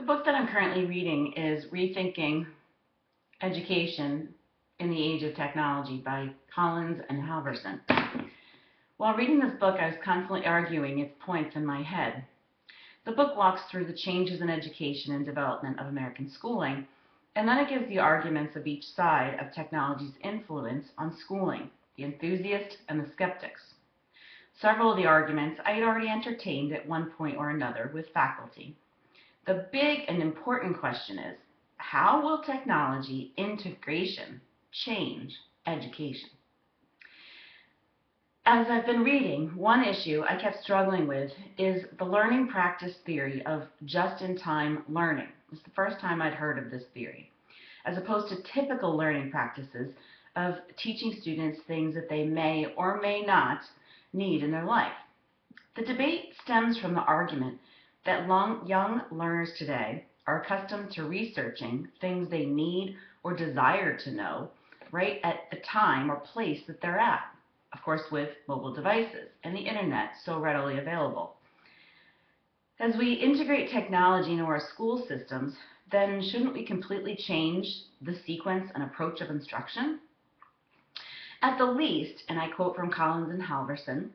The book that I'm currently reading is Rethinking Education in the Age of Technology by Collins and Halverson. While reading this book, I was constantly arguing its points in my head. The book walks through the changes in education and development of American schooling, and then it gives the arguments of each side of technology's influence on schooling, the enthusiast and the skeptics. Several of the arguments I had already entertained at one point or another with faculty. The big and important question is, how will technology integration change education? As I've been reading, one issue I kept struggling with is the learning practice theory of just-in-time learning. It's the first time I'd heard of this theory, as opposed to typical learning practices of teaching students things that they may or may not need in their life. The debate stems from the argument that young learners today are accustomed to researching things they need or desire to know right at the time or place that they're at, of course with mobile devices and the internet so readily available. As we integrate technology into our school systems, then shouldn't we completely change the sequence and approach of instruction? At the least, and I quote from Collins and Halverson,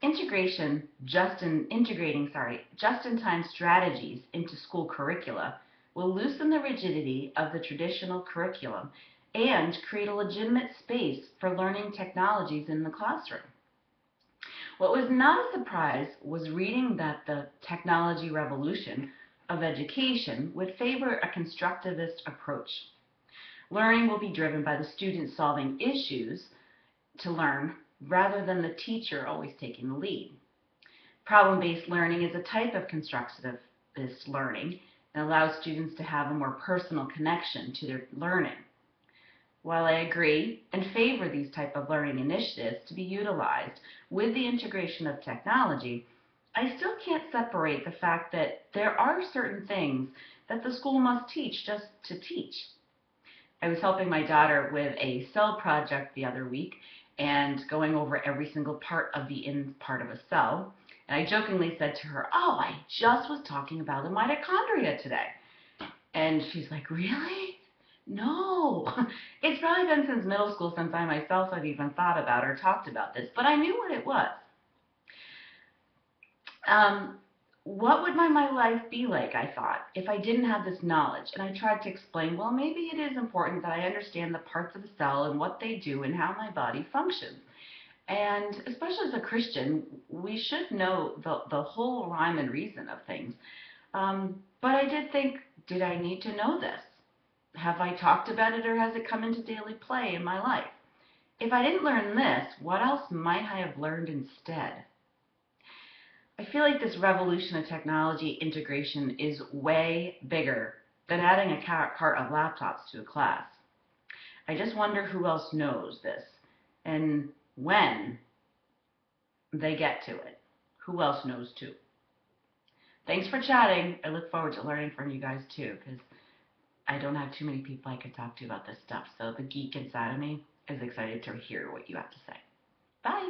integrating just-in-time strategies into school curricula will loosen the rigidity of the traditional curriculum and create a legitimate space for learning technologies in the classroom. What was not a surprise was reading that the technology revolution of education would favor a constructivist approach. Learning will be driven by the student solving issues to learn rather than the teacher always taking the lead. Problem-based learning is a type of constructivist learning and allows students to have a more personal connection to their learning. While I agree and favor these type of learning initiatives to be utilized with the integration of technology, I still can't separate the fact that there are certain things that the school must teach just to teach. I was helping my daughter with a cell project the other week and going over every single part of the in part of a cell. And I jokingly said to her, "Oh, I just was talking about the mitochondria today." And she's like, "Really? No." It's probably been since middle school since I myself have even thought about or talked about this, but I knew what it was. What would my life be like, I thought, if I didn't have this knowledge? And I tried to explain, well, maybe it is important that I understand the parts of the cell and what they do and how my body functions. And especially as a Christian, we should know the whole rhyme and reason of things. But I did think, did I need to know this? Have I talked about it, or has it come into daily play in my life? If I didn't learn this, what else might I have learned instead? I feel like this revolution of technology integration is way bigger than adding a cart of laptops to a class. I just wonder who else knows this and when they get to it. Who else knows too? Thanks for chatting. I look forward to learning from you guys too, because I don't have too many people I could talk to about this stuff. So the geek inside of me is excited to hear what you have to say. Bye.